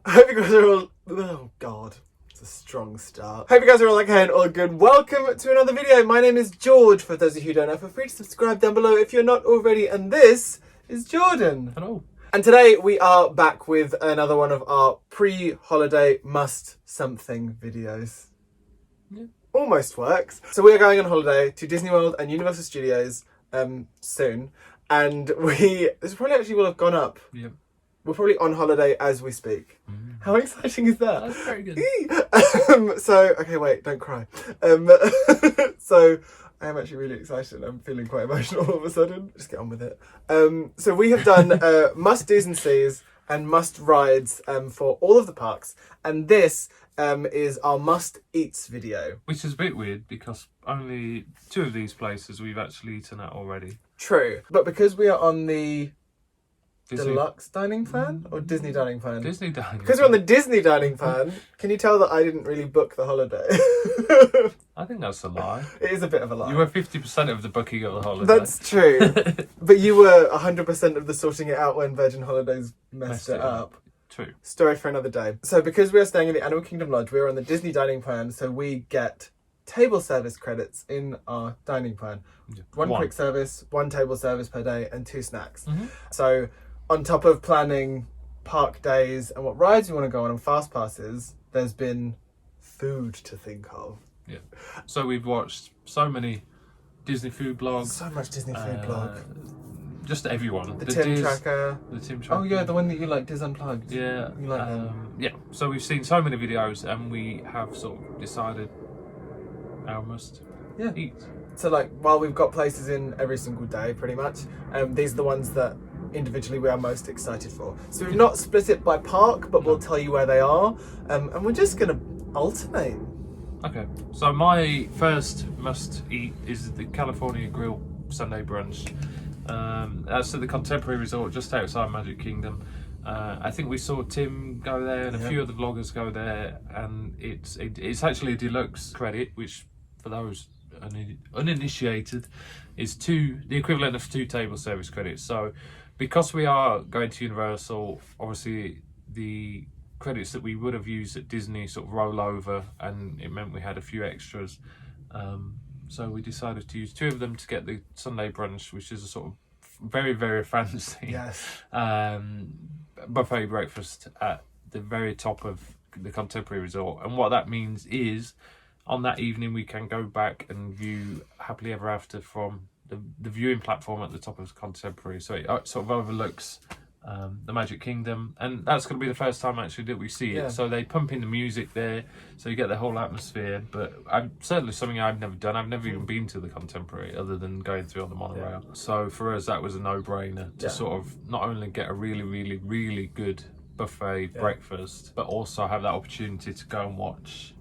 I hope you guys are all... Oh, God. It's a strong start. Hope you guys are all okay and all good. Welcome to another video. My name is George. For those of you who don't know, feel free to subscribe down below if you're not already. And this is Jordan. Hello. And today we are back with another one of our pre-holiday must-something videos. Yeah. Almost works. So we are going on holiday to Disney World and Universal Studios soon. And this probably actually will have gone up. Yep. We're probably on holiday as we speak. How exciting is that? That's very good. Okay, wait, don't cry. So I am actually really excited. I'm feeling quite emotional all of a sudden. Just get on with it. So we have done must-dos and sees and must-rides for all of the parks. And this is our must-eats video. Which is a bit weird because only 2 of these places we've actually eaten at already. True. But because we are on the Disney. deluxe dining plan or Disney dining plan? Disney dining. Because we're on the Disney dining plan, can you tell that I didn't really book the holiday? I think that's a lie. It is a bit of a lie. You were 50% of the booking of the holiday. That's true. But you were 100% of the sorting it out when Virgin Holidays messed it up. True. Story for another day. So because we're staying in the Animal Kingdom Lodge, we're on the Disney dining plan, so we get table service credits in our dining plan. Yeah. One quick service, 1 table service per day, and 2 snacks. Mm-hmm. So on top of planning park days and what rides we want to go on and fast passes, there's been food to think of. Yeah. So we've watched so many Disney food blogs. So much Disney food blog. Just everyone. The Tim Diz Tracker. The Tim Tracker. Oh yeah, the one that you like, Diz Unplugged. Yeah. You like them. Yeah. So we've seen so many videos and we have sort of decided our must eat. So like, while we've got places in every single day, pretty much, these are the ones that individually we are most excited for. So we've not split it by park, but we'll tell you where they are, and we're just gonna alternate. Okay, so my first must eat is the California Grill Sunday brunch. That's at the Contemporary Resort just outside Magic Kingdom. I think we saw Tim go there and a few other vloggers go there, and it's actually a deluxe credit, which for those uninitiated is the equivalent of 2 table service credits. So because we are going to Universal, obviously the credits that we would have used at Disney sort of roll over, and it meant we had a few extras. So we decided to use 2 of them to get the Sunday brunch, which is a sort of very, very fancy buffet breakfast at the very top of the Contemporary Resort. And what that means is on that evening we can go back and view Happily Ever After from the viewing platform at the top of the Contemporary. So it sort of overlooks the Magic Kingdom, and that's going to be the first time actually that we see it. So they pump in the music there, so you get the whole atmosphere. But certainly something I've never done. I've never even been to the Contemporary other than going through on the monorail. So for us that was a no-brainer to sort of not only get a really, really, really good buffet breakfast, but also have that opportunity to go and watch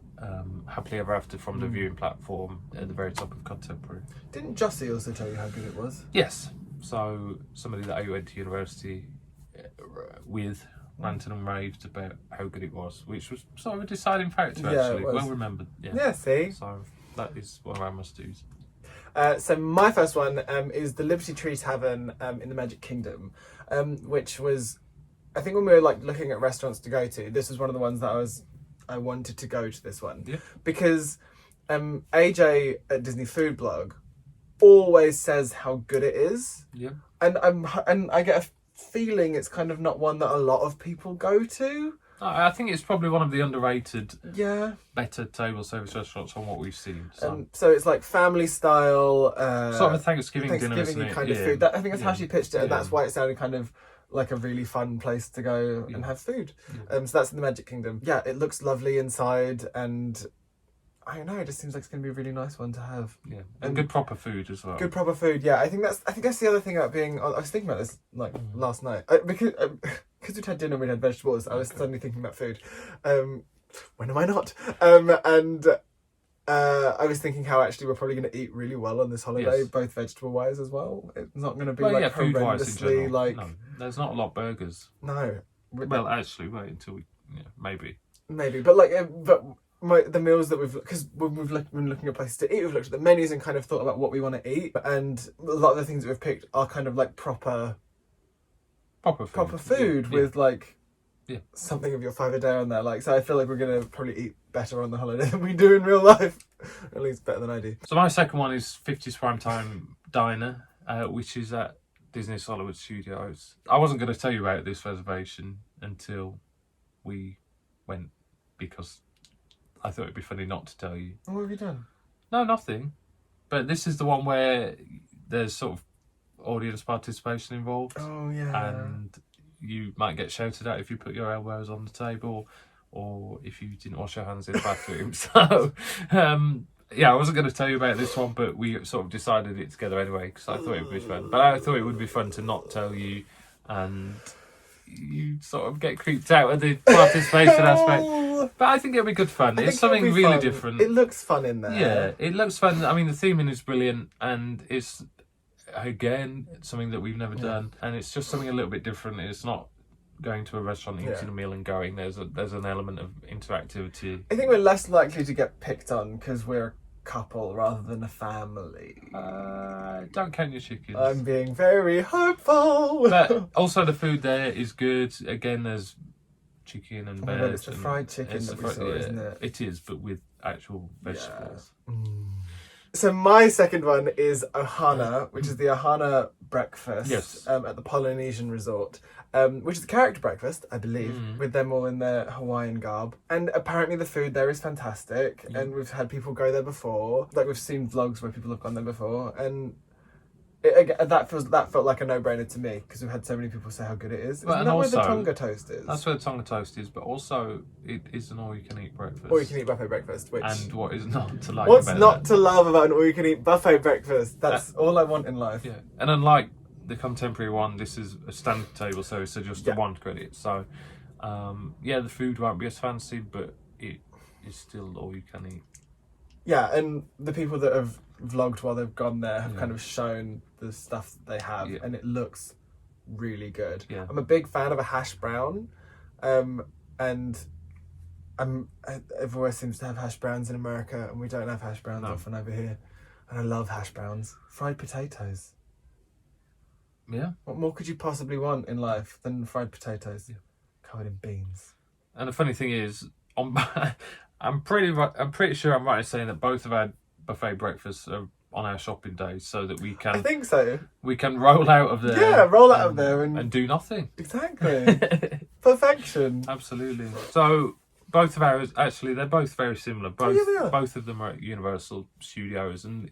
Happily Ever After from the viewing platform at the very top of Contemporary. Didn't Jossie also tell you how good it was? Yes. So somebody that I went to university with ranted and raved about how good it was, which was sort of a deciding factor actually. Well remembered. Yeah, see? So that is one of our must-dos. So my first one is the Liberty Tree Tavern in the Magic Kingdom, which was, I think when we were like looking at restaurants to go to, this was one of the ones that I wanted to go to this one. Yeah. Because AJ at Disney Food Blog always says how good it is. Yeah. And I get a feeling it's kind of not one that a lot of people go to. I think it's probably one of the underrated, better table service restaurants on what we've seen. So it's like family style, sort of a Thanksgiving dinner, isn't it? Kind of food. I think that's how she pitched it, and that's why it sounded kind of like a really fun place to go and have food. So that's in the Magic Kingdom. Yeah, it looks lovely inside, and I don't know, it just seems like it's going to be a really nice one to have. Yeah, and good proper food as well. Good proper food, yeah. I think that's the other thing about being. I was thinking about this like last night because we'd had dinner and we'd had vegetables. I was suddenly thinking about food. When am I not? I was thinking how actually we're probably going to eat really well on this holiday, both vegetable wise as well. It's not going to be horrendously like. No, there's not a lot of burgers. No. Well, actually, wait until we. Yeah, maybe, but the meals that because when we've been looking at places to eat, we've looked at the menus and kind of thought about what we want to eat, and a lot of the things that we've picked are kind of like proper food with like something of your 5 a day on there. Like, so I feel like we're gonna probably eat better on the holiday than we do in real life. At least better than I do. So my second one is 50's Primetime Diner, which is at Disney's Hollywood Studios. I wasn't going to tell you about this reservation until we went, because I thought it'd be funny not to tell you. What have you done? No, nothing. But this is the one where there's sort of audience participation involved. Oh yeah. And you might get shouted at if you put your elbows on the table, or if you didn't wash your hands in the bathroom. So, yeah, I wasn't going to tell you about this one, but we sort of decided it together anyway, because I thought it would be fun. But I thought it would be fun to not tell you, and you sort of get creeped out at the participation aspect. But I think it'll be good fun. It's something really fun. different. It looks fun in there. Yeah, it looks fun. I mean, the theming is brilliant, and it's, again, something that we've never done, and it's just something a little bit different. It's not going to a restaurant, eating a meal and going. There's an element of interactivity. I think we're less likely to get picked on because we're a couple rather than a family. Don't count your chickens. I'm being very hopeful. But also the food there is good. Again, there's chicken and veg. It's the fried chicken that we saw, isn't it? It is, but with actual vegetables. So my second one is Ohana, which is the Ohana breakfast at the Polynesian resort, which is a character breakfast, I believe, with them all in their Hawaiian garb. And apparently the food there is fantastic, and we've had people go there before. Like, we've seen vlogs where people have gone there before, and that felt like a no-brainer to me, because we've had so many people say how good it is. Isn't that where the Tonga toast is? That's where the Tonga toast is, but also it is an all-you-can-eat breakfast. All-you-can-eat buffet breakfast, which... And what is not to like What's about not that? to love about an all-you-can-eat buffet breakfast? That's all I want in life. Yeah, and unlike the contemporary one, this is a standard table service, so just the one credit. So, the food won't be as fancy, but it is still all-you-can-eat. Yeah, and the people that have vlogged while they've gone there have kind of shown the stuff that they have, and it looks really good. Yeah. I'm a big fan of a hash brown, and everywhere seems to have hash browns in America, and we don't have hash browns often over here. And I love hash browns. Fried potatoes. Yeah. What more could you possibly want in life than fried potatoes? Covered in beans. And the funny thing is, I'm pretty sure I'm right in saying that both of our buffet breakfasts are on our shopping days, so that we can. I think so. We can roll out of there. Yeah, roll out of there and do nothing. Exactly. Perfection. Absolutely. So both of ours, actually, they're both very similar. Both of them are at Universal Studios, and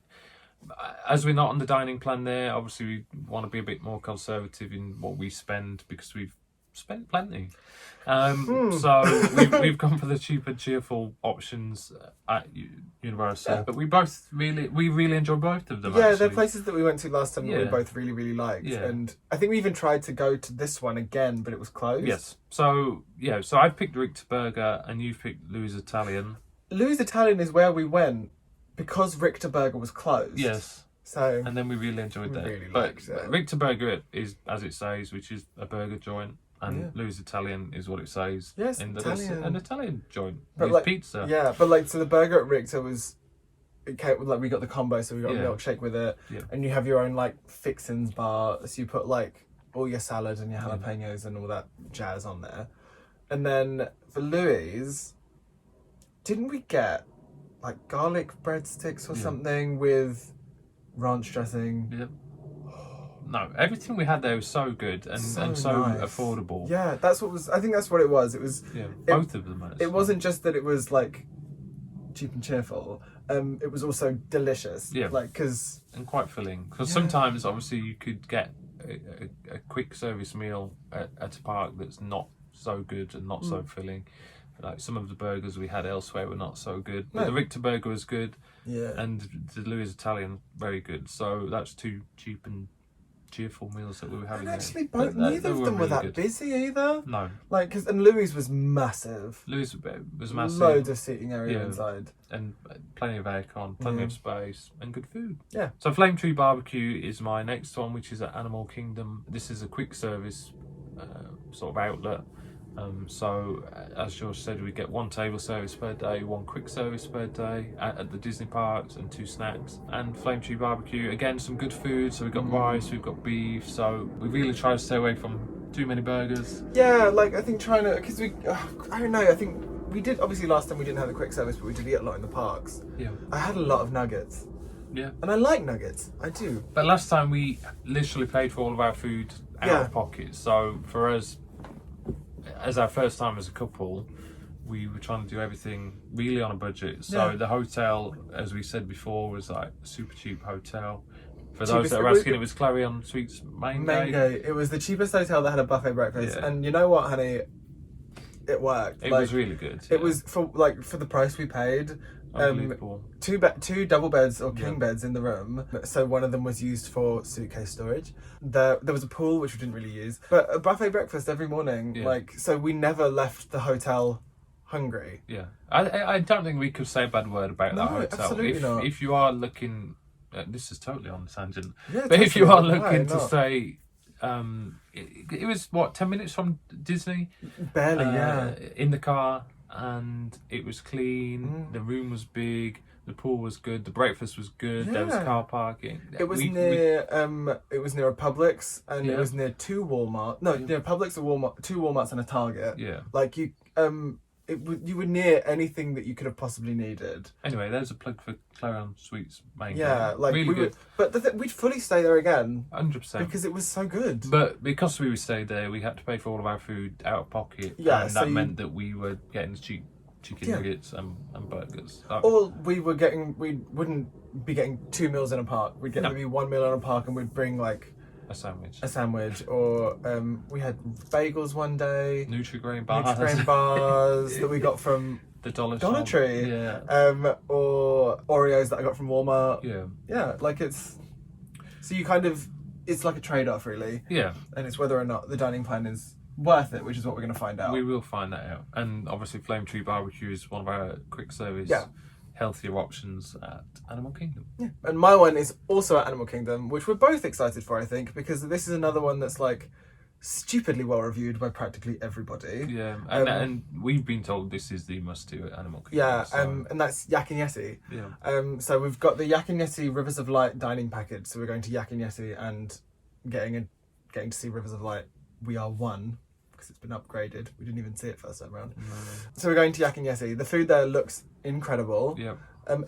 as we're not on the dining plan there, obviously we want to be a bit more conservative in what we spend, because we've spent plenty. So we've gone for the cheap and cheerful options at Universal, but we really enjoy both of them. Yeah, actually. they're places that we went to last time that we both really, really liked. And I think we even tried to go to this one again, but it was closed. Yes. So I've picked Richter Burger and you've picked Louis Italian. Louis Italian is where we went because Richter Burger was closed. Yes. So and then we really enjoyed that. Really but liked it. Richter Burger is, as it says, which is a burger joint. And Louis Italian is what it says. Yes, an Italian joint but with pizza. Yeah, but so the burger at Richter it came with, we got the combo, so we got a milkshake with it, and you have your own fixins bar, so you put all your salad and your jalapenos and all that jazz on there. And then for Louis, didn't we get garlic breadsticks or something with ranch dressing? Yep. No, everything we had there was so good and so nice. Affordable. Yeah, I think that's what it was. It was both of them. Actually. It wasn't just that it was cheap and cheerful. It was also delicious. Yeah, because and quite filling. Because sometimes, obviously, you could get a quick service meal at a park that's not so good and not so filling. Like some of the burgers we had elsewhere were not so good, but the Richter Burger was good. Yeah, and the Louis Italian very good. So that's two cheap and cheerful meals that we were having. And actually, neither of them were that busy either. No, and Louis was massive. Louis was massive. Loads of seating area inside, and plenty of aircon, plenty of space, and good food. Yeah. So Flame Tree Barbecue is my next one, which is at Animal Kingdom. This is a quick service sort of outlet. As George said, we get one table service per day, one quick service per day at the Disney parks, and 2 snacks. And Flame Tree Barbecue, again, some good food. So we've got rice, we've got beef. So we really try to stay away from Too many burgers. Yeah, like I think trying to, because I don't know. I think we did obviously last time we didn't have the quick service, but we did eat a lot in the parks. Yeah. I had a lot of nuggets. Yeah. And I like nuggets. I do. But last time we literally paid for all of our food out of pocket. So for us, as our first time as a couple, we were trying to do everything really on a budget. So the hotel, as we said before, was like a super cheap hotel. For those that are asking, it was Clarion Suites main gate. It was the cheapest hotel that had a buffet breakfast. Yeah. And you know what, honey? It worked. It was really good. It was for the price we paid. Unbelievable. Two double beds or king beds in the room. So one of them was used for suitcase storage. There was a pool which we didn't really use, but a buffet breakfast every morning. Yeah. So we never left the hotel hungry. Yeah, I don't think we could say a bad word about that hotel. Absolutely not. If you are looking, this is totally on the tangent. Yeah, but if you are looking to not? say, it was what 10 minutes from Disney. Barely, in the car, and it was clean. The room was big. The pool was good. The breakfast was good. There was car parking. It was near a Publix, and it was near two Walmart. No, near Publix, a Walmart, two Walmarts, and a Target. Yeah. Like you were near anything that you could have possibly needed. Anyway, there's a plug for Clarion Suites main. Yeah, gate. like really good. But we'd fully stay there again. 100%. Because it was so good. But because we stayed there, we had to pay for all of our food out of pocket. Yeah, and that meant that we were getting cheap chicken nuggets and burgers. Or we wouldn't be getting 2 meals in a park. We'd get maybe 1 meal in a park, and we'd bring like a sandwich, or we had bagels one day. Nutri-Grain bars. Nutri-Grain bars that we got from the Dollar Tree. Yeah. Or Oreos that I got from Walmart. Yeah. Yeah, like it's like a trade-off really. Yeah. And it's whether or not the dining plan is worth it, which is what we're going to find out. We will find that out. And obviously Flame Tree Barbecue is one of our quick service healthier options at Animal Kingdom. Yeah. And my one is also at Animal Kingdom, which we're both excited for, I think, because this is another one that's like stupidly well reviewed by practically everybody. Yeah, and we've been told this is the must-do at Animal Kingdom. Yeah, so. And that's Yak and Yeti. Yeah. So we've got the Yak and Yeti Rivers of Light dining package. So we're going to Yak and Yeti and getting to see Rivers of Light. We are one, because it's been upgraded. We didn't even see it first time around. No. So we're going to Yak and Yeti. The food there looks incredible. Yeah.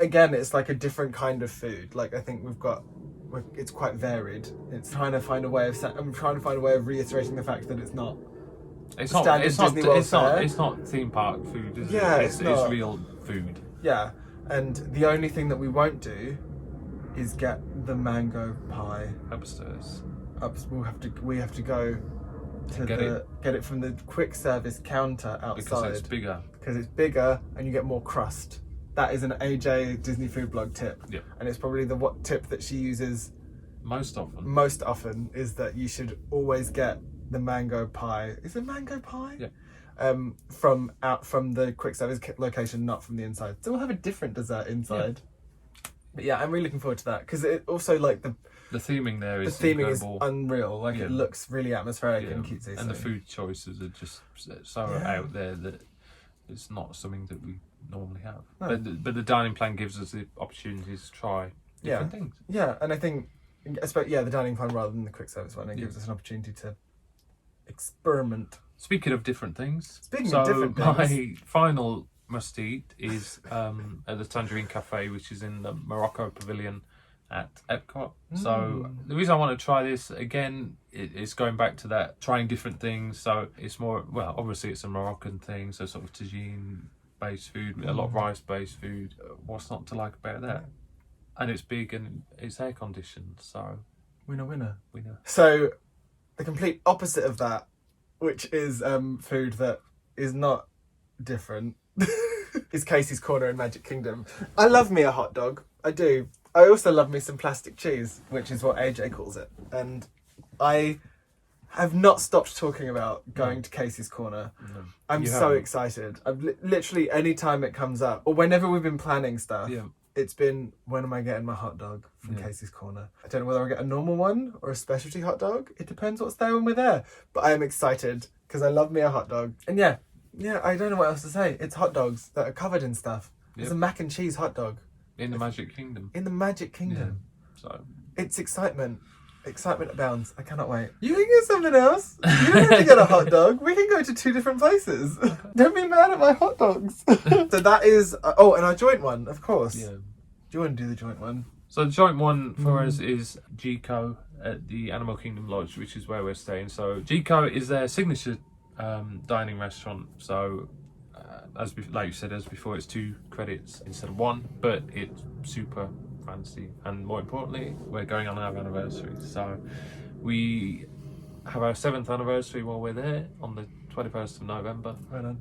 Again, it's like a different kind of food. Like I think it's quite varied. It's trying to find a way of reiterating the fact that it's not. It's not theme park food. Is Yeah, it? it's It's real food. Yeah, and the only thing that we won't do is get the mango pie Upstairs. We have to go to get it from the quick service counter outside Because it's bigger. Because it's bigger and you get more crust. That is an AJ Disney Food Blog tip. Yeah. And it's probably the tip that she uses most often is that you should always get the mango pie. Is it mango pie? Yeah. From the quick service location, not from the inside. So we'll have a different dessert inside. Yeah. But yeah, I'm really looking forward to that because it also like the theming there is unreal. Like it looks really atmospheric and cutesy. And the food choices are just so out there that it's not something that we normally have. No. But the dining plan gives us the opportunities to try different things. Yeah, and I think the dining plan rather than the quick service one, it gives us an opportunity to experiment. Speaking of different things. My final must eat is at the Tangerine Cafe, which is in the Morocco Pavilion at Epcot. So the reason I want to try this again is going back to that trying different things. So it's more, well, obviously it's a Moroccan thing, so sort of tagine based food, a lot of rice based food. What's not to like about that? And it's big and it's air conditioned, so winner. So the complete opposite of that, which is food that is not different, is Casey's Corner in Magic Kingdom. I love me a hot dog. I do. I also love me some plastic cheese, which is what AJ calls it. And I have not stopped talking about going to Casey's Corner. No. I'm so excited. I've literally any time it comes up, or whenever we've been planning stuff, it's been, when am I getting my hot dog from Casey's Corner? I don't know whether I get a normal one or a specialty hot dog. It depends what's there when we're there. But I am excited because I love me a hot dog. And yeah, I don't know what else to say. It's hot dogs that are covered in stuff. It's a mac and cheese hot dog. In the Magic Kingdom. In the Magic Kingdom. Yeah. So it's excitement. Excitement abounds. I cannot wait. You can get something else. You don't have to get a hot dog. We can go to 2 different places. Don't be mad at my hot dogs. So that is... oh, and our joint one, of course. Yeah. Do you want to do the joint one? So the joint one for us is Gico at the Animal Kingdom Lodge, which is where we're staying. So Gico is their signature dining restaurant. So like you said, as before, it's 2 credits instead of 1, but it's super fancy, and more importantly, we're going on our anniversary. So we have our 7th anniversary while we're there on the 21st of November. Right on.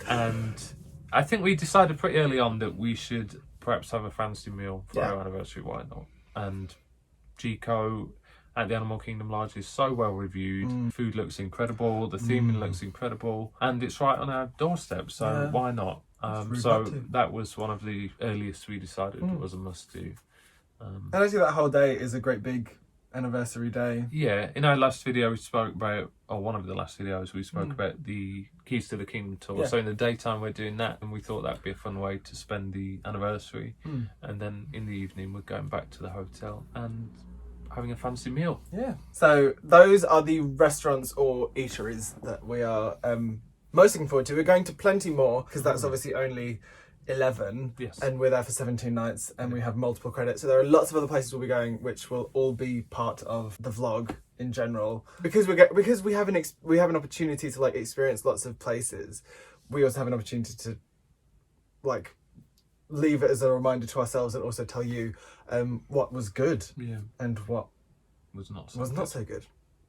And I think we decided pretty early on that we should perhaps have a fancy meal for Yeah. our anniversary. Why not? And Gico at the Animal Kingdom Lodge is so well reviewed. Food looks incredible, the theming looks incredible, and it's right on our doorstep, so why not? So that was one of the earliest we decided it was a must do. And actually that whole day is a great big anniversary day. Yeah, in our last video we spoke about, or one of the last videos we spoke about the Keys to the Kingdom tour. Yeah. So in the daytime we're doing that, and we thought that'd be a fun way to spend the anniversary. And then in the evening we're going back to the hotel and having a fancy meal. Yeah. So those are the restaurants or eateries that we are most looking forward to. We're going to plenty more because that's obviously only 11. Yes. And we're there for 17 nights and we have multiple credits. So there are lots of other places we'll be going, which will all be part of the vlog in general. Because we have an opportunity to like experience lots of places. We also have an opportunity to like leave it as a reminder to ourselves and also tell you what was good and what Was not so good.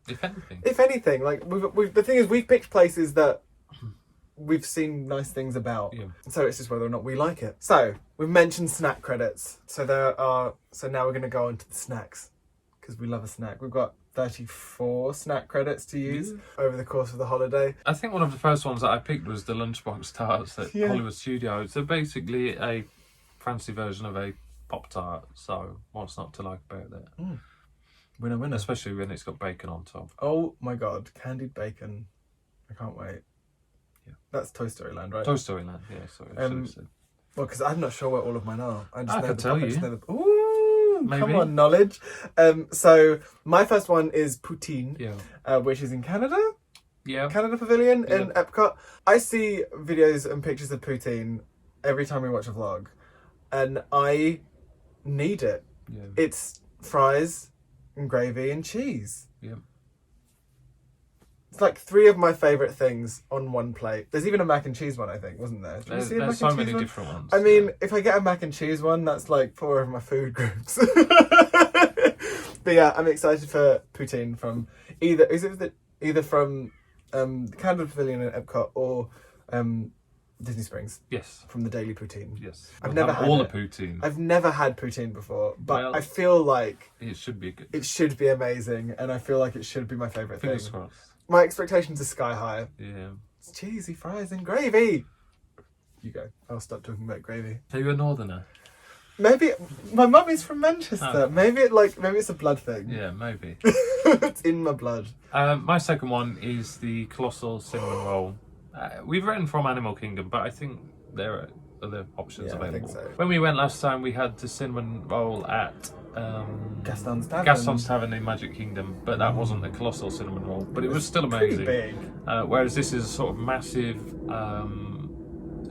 If anything. If anything, like the thing is, we've picked places that we've seen nice things about. Yeah. So it's just whether or not we like it. So we've mentioned snack credits. So now we're going to go on to the snacks because we love a snack. We've got 34 snack credits to use over the course of the holiday. I think one of the first ones that I picked was the lunchbox tarts at Hollywood Studios. They're basically a fancy version of a Pop-Tart, so what's not to like about that? Winner, winner. Especially when it's got bacon on top. Oh my god, candied bacon. I can't wait. Yeah. That's Toy Story Land, right? Toy Story Land, yeah, sorry. I should have said. Well, because I'm not sure where all of mine are. I could tell you. Ooh, Maybe. Come on, knowledge. So my first one is poutine, Yeah. which is in Canada. Yeah. Canada Pavilion in Epcot. I see videos and pictures of poutine every time we watch a vlog, and I need it. Yeah. It's fries and gravy and cheese. Yeah. It's like 3 of my favourite things on one plate. There's even a mac and cheese one, I think, wasn't there? Did you see a mac There's so and cheese many one? different ones. I mean, if I get a mac and cheese one, that's like 4 of my food groups. But yeah, I'm excited for poutine from either from Canada Pavilion in Epcot or Disney Springs. Yes. From the Daily Poutine. Yes. I've never had all it. the poutine. I've never had poutine before, but Well, I feel like it should be good. it should be amazing, and I feel like it should be my favourite thing. Fingers crossed. My expectations are sky high. Yeah. It's cheesy fries and gravy. You go. I'll stop talking about gravy. Are you a northerner? Maybe my mum is from Manchester. Oh. Maybe it's a blood thing. Yeah, maybe. It's in my blood. My second one is the Colossal Cinnamon Roll. We've written from Animal Kingdom, but I think there are other options Yeah, I available. think so. When we went last time, we had the cinnamon roll at Gaston's Tavern. Gaston's Tavern in Magic Kingdom, but that wasn't the Colossal Cinnamon Roll, but it was still Pretty amazing. big. Whereas this is a sort of massive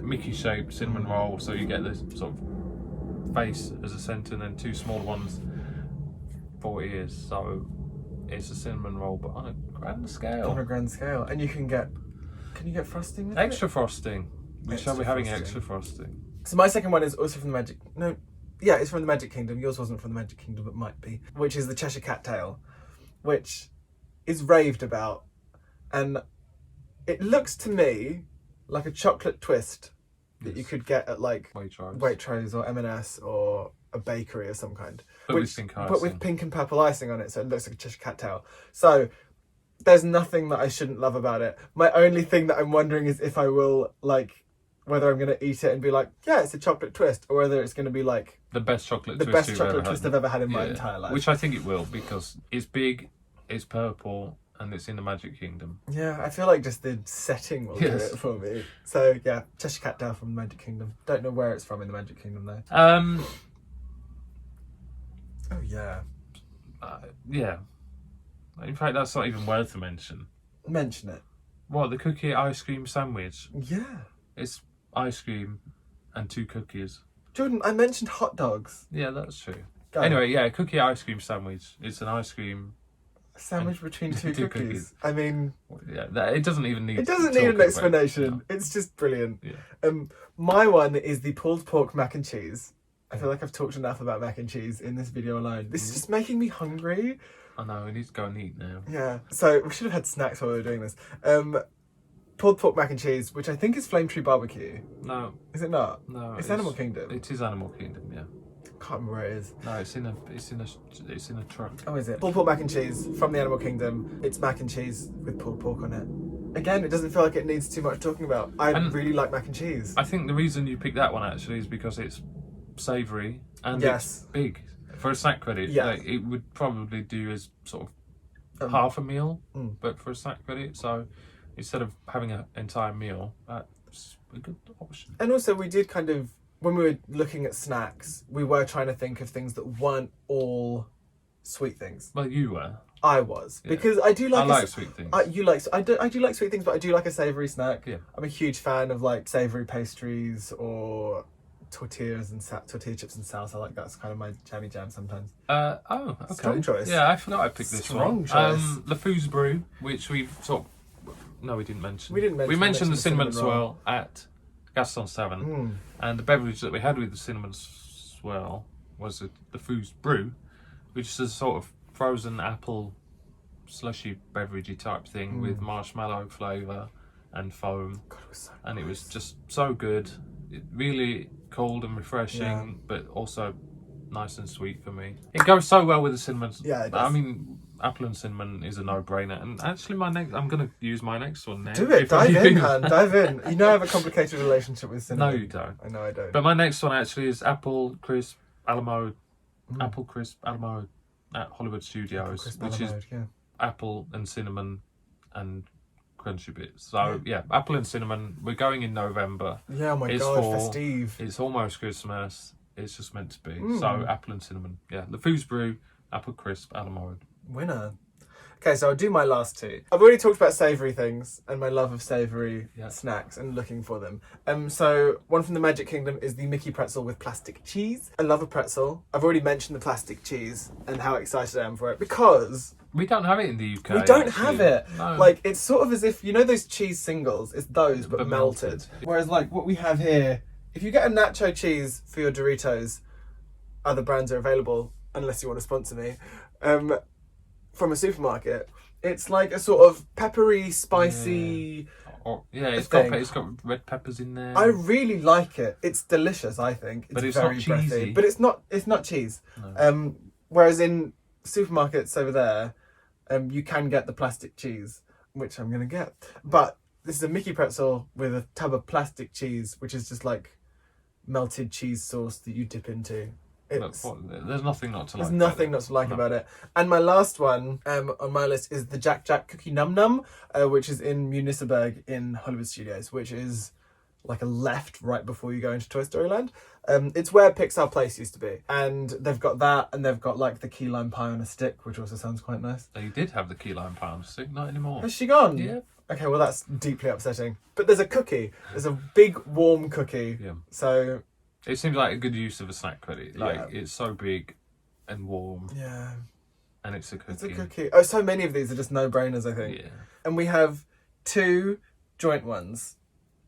Mickey-shaped cinnamon roll, so you get this sort of face as a centre and then 2 smaller ones for ears. So it's a cinnamon roll, but on a grand scale. On a grand scale, and you can get frosting with Extra frosting. We shall be having frosting. extra frosting. So my second one is also from the Magic. No, yeah, it's from the Magic Kingdom. Yours wasn't from the Magic Kingdom, but might be. Which is the Cheshire Cat tail, which is raved about, and it looks to me like a chocolate twist that you could get at like Waitrose or M&S or a bakery of some kind. But with pink icing. But with pink and purple icing on it, so it looks like a Cheshire Cat tail. So there's nothing that I shouldn't love about it. My only thing that I'm wondering is if I will whether I'm going to eat it and be like, yeah, it's a chocolate twist, or whether it's going to be like the best chocolate twist I've ever had in my entire life. Which I think it will, because it's big, it's purple, and it's in the Magic Kingdom. Yeah, I feel like just the setting will do it for me. So yeah, Cheshire Cat tail from the Magic Kingdom. Don't know where it's from in the Magic Kingdom though. Oh yeah. Yeah. In fact, that's not even worth a mention. Mention it. What, the cookie ice cream sandwich? Yeah. It's ice cream and 2 cookies. Jordan, I mentioned hot dogs. Yeah, that's true. Go. Anyway, yeah, cookie ice cream sandwich. It's an ice cream. A sandwich between two two cookies. cookies. I mean, Yeah, it doesn't even need. it doesn't to need talk an explanation. about. It's just brilliant. Yeah. My one is the pulled pork mac and cheese. I feel like I've talked enough about mac and cheese in this video alone. This is just making me hungry. I know, we need to go and eat now. Yeah. So we should have had snacks while we were doing this. Pulled pork mac and cheese, which I think is Flame Tree Barbecue. No. Is it not? No. It's Animal Kingdom. It is Animal Kingdom, yeah. Can't remember where it is. No, it's in a truck. Oh, is it? Pulled pork mac and cheese from the Animal Kingdom. It's mac and cheese with pulled pork on it. Again, it doesn't feel like it needs too much talking about. I really like mac and cheese. I think the reason you picked that one actually is because it's savoury and it's big. For a snack credit, it would probably do as sort of half a meal, but for a snack credit, so instead of having an entire meal, that's a good option. And also, we did kind of, when we were looking at snacks, we were trying to think of things that weren't all sweet things. Well, you were. I was, because I do like. I like sweet things. I do like sweet things, but I do like a savoury snack. Yeah. I'm a huge fan of like savoury pastries or tortillas and tortilla chips and salsa. Like that's kind of my jammy jam sometimes. Okay. Strong choice. Yeah, I forgot I picked this Strong one. choice. The Foos Brew, which we've sort of... No, we didn't mention. We didn't mention. We mentioned the cinnamon roll. swirl at Gaston's Tavern, and the beverage that we had with the cinnamon swirl was the Foos Brew, which is a sort of frozen apple slushy beveragey type thing with marshmallow flavour and foam. God, it was so And nice. it was just so good. It really cold and refreshing, but also nice and sweet for me. It goes so well with the cinnamon. Yeah, it I does. mean, apple and cinnamon is a no-brainer. And actually, I'm going to use my next one now. Do it. Before Dive you in, do. Han. Dive in. You know I have a complicated relationship with cinnamon. No, you don't. I know I don't. But my next one actually is apple crisp a la mode. Apple crisp a la mode at Hollywood Studios, Crisp which is mode, yeah. apple and cinnamon and crunchy bits. So yeah, apple and cinnamon. We're going in November. Yeah, oh my It's god, fall. festive. It's almost Christmas. It's just meant to be. So apple and cinnamon. Yeah, the Foos Brew, apple crisp a la mode. Winner. Okay, so I'll do my last two. I've already talked about savoury things and my love of savoury snacks and looking for them. So one from the Magic Kingdom is the Mickey pretzel with plastic cheese. I love a pretzel. I've already mentioned the plastic cheese and how excited I am for it because We don't have it in the UK. we don't actually. have it. No. Like, it's sort of as if, you know those cheese singles? It's those, but But melted. melted. Whereas, like, what we have here, if you get a nacho cheese for your Doritos, other brands are available, unless you want to sponsor me, from a supermarket, it's like a sort of peppery, spicy... It's thing. got red peppers in there. I really like it. It's delicious, I think. But it's very not breathy. cheesy. But it's not cheese. No. Whereas in supermarkets over there, you can get the plastic cheese, which I'm going to get. But this is a Mickey pretzel with a tub of plastic cheese, which is just like melted cheese sauce that you dip into. There's nothing not to like. There's nothing not to like about it. And my last one on my list is the Jack Jack Cookie Num Num, which is in Municeberg in Hollywood Studios, which is like a left right before you go into Toy Story Land. It's where Pixar Place used to be. And they've got that, and they've got like the key lime pie on a stick, which also sounds quite nice. They did have the key lime pie on a stick, not anymore. Has she gone? Yeah. Okay, well that's deeply upsetting. But there's a cookie. There's a big warm cookie. Yeah. So... It seems like a good use of a snack credit. Like, it's so big and warm. Yeah. And it's a cookie. It's a cookie. Oh, so many of these are just no-brainers, I think. Yeah. And we have two joint ones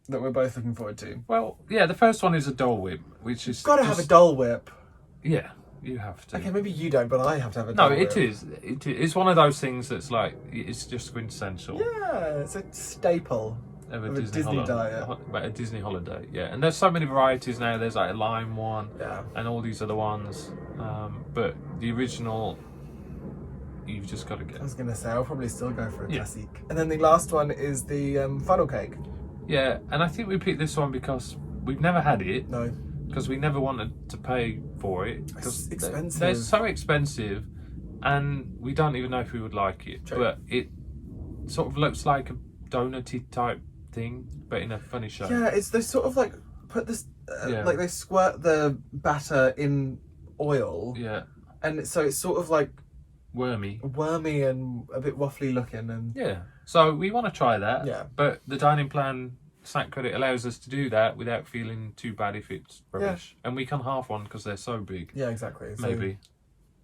that we're both looking forward to. Well, yeah, the first one is a Dole Whip, which is Got to have a Dole Whip. Yeah, you have to. Okay, maybe you don't, but I have to have a No, Dole Whip. it is. It's one of those things that's like, it's just quintessential. Yeah, it's a staple Of a Disney diet. About a Disney holiday, yeah. And there's so many varieties now. There's like a lime one, Yeah. and all these other ones. But the original, you've just got to I get. was going to say, I'll probably still go for a classic. And then the last one is the funnel cake. Yeah, and I think we picked this one because we've never had it. No. Because we never wanted to pay for it. It's Because expensive. they're so expensive, and we don't even know if we would like it. True. But it sort of looks like a donutty type thing, but in a funny shape. Yeah, it's they sort of like put this, Yeah. like they squirt the batter in oil. Yeah. and so it's sort of like wormy and a bit waffly looking, and yeah. So we want to try that. Yeah. But the dining plan snack credit allows us to do that without feeling too bad if it's rubbish. And we can half one because they're so big. yeah, exactly. So Maybe.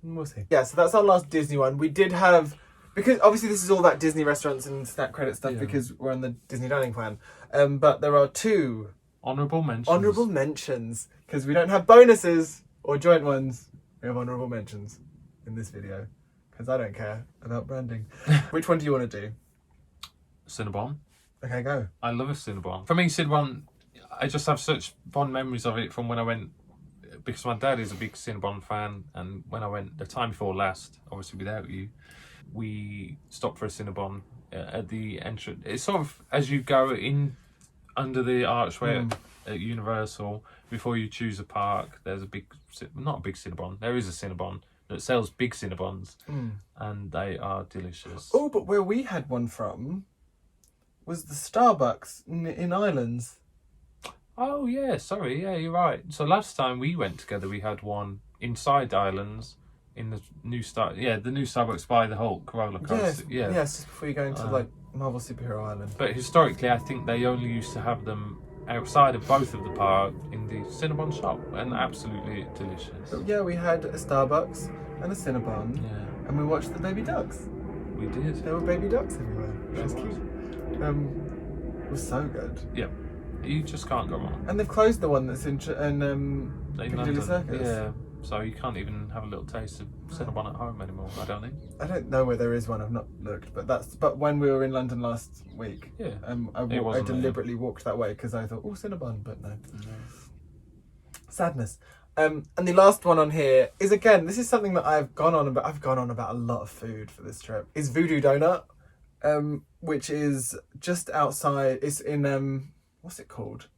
we'll see. Yeah, so that's our last Disney one. We did have, because obviously this is all that Disney restaurants and snack credit stuff because we're on the Disney dining plan. But there are 2 honourable mentions because we don't have bonuses or joint ones. We have honourable mentions in this video because I don't care about branding. Which one do you want to do? Cinnabon. Okay, go. I love a Cinnabon. For me, Cinnabon, I just have such fond memories of it from when I went, because my dad is a big Cinnabon fan, and when I went the time before last, obviously without you, we stopped for a Cinnabon at the entrance. It's sort of as you go in under the archway at Universal, before you choose a park, there's a big, not a big Cinnabon, there is a Cinnabon that sells big Cinnabons, and they are delicious. Oh, but where we had one from was the Starbucks in Islands. Oh yeah, sorry, yeah, you're right. So last time we went together, we had one inside Islands in the new the new Starbucks by the Hulk roller coaster. Yeah, yes, just before you go into like Marvel Superhero Island. But historically, I think they only used to have them outside of both of the park in the Cinnabon shop, and absolutely delicious. But yeah, we had a Starbucks and a Cinnabon, and we watched the baby ducks. We did. There were baby ducks everywhere, which was cute. It was so good. Yeah, you just can't go wrong. And they've closed the one that's in Piccadilly Circus. Yeah, so you can't even have a little taste of Cinnabon at home anymore, I don't think. I don't know where there is one, I've not looked, but when we were in London last week, I deliberately walked that way because I thought, oh, Cinnabon, but no. Sadness. And the last one on here is, again, this is something that I've gone on about a lot of food for this trip, is Voodoo Donut, which is just outside, it's in, what's it called?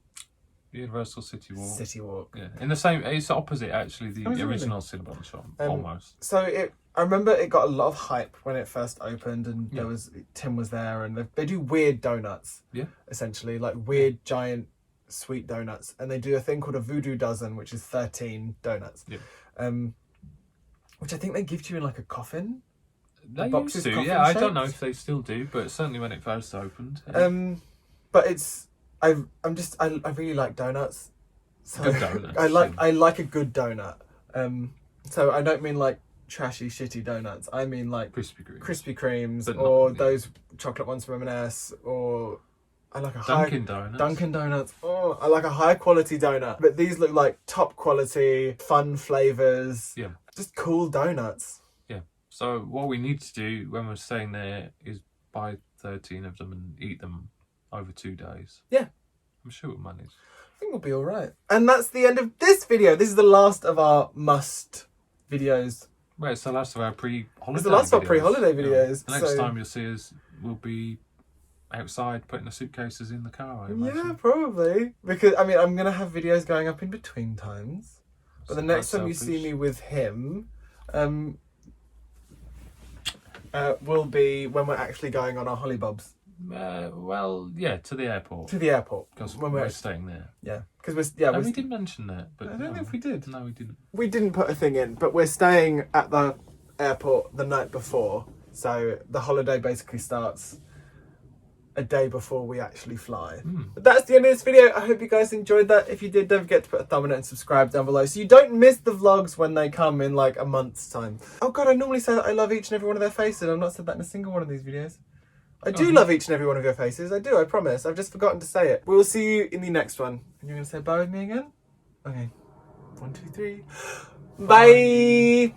Universal City Walk. City Walk. Yeah, in the same, it's opposite actually the original Cinnabon shop, almost. So I remember it got a lot of hype when it first opened, and Tim was there, and they do weird donuts. Yeah. Essentially, like weird giant sweet donuts, and they do a thing called a Voodoo Dozen, which is 13 donuts. Yeah. Which I think they give to you in like a coffin. They used to, yeah. I don't know if they still do, but certainly when it first opened. Yeah. But it's I really like donuts. So good donuts. I like a good donut. So I don't mean like trashy shitty donuts. I mean like Krispy Kremes, or those chocolate ones from M&S, or I like a Dunkin' Donuts. Oh, I like a high quality donut. But these look like top quality, fun flavors. Yeah. Just cool donuts. Yeah. So what we need to do when we're staying there is buy 13 of them and eat them over 2 days. Yeah. I'm sure we'll manage. I think we'll be all right. And that's the end of this video. This is the last of our must videos. Well, it's the last of our pre-holiday It's the last of our pre-holiday videos. The next time you'll see us, we'll be outside putting the suitcases in the car, I imagine. Yeah, probably. Because, I mean, I'm going to have videos going up in between times. But the next time you see me with him will be when we're actually going on our hollybobs. Well, yeah, to the airport. To the airport. Because we're staying there. Yeah. Because we did mention that. But I don't know if we did. No, we didn't. We didn't put a thing in, but we're staying at the airport the night before. So the holiday basically starts a day before we actually fly. But that's the end of this video. I hope you guys enjoyed that. If you did, don't forget to put a thumb on it and subscribe down below so you don't miss the vlogs when they come in like a month's time. Oh god, I normally say that I love each and every one of their faces. I've not said that in a single one of these videos. I do love each and every one of your faces. I do, I promise. I've just forgotten to say it. We will see you in the next one. And you're going to say bye with me again? Okay. 1, 2, 3. Bye!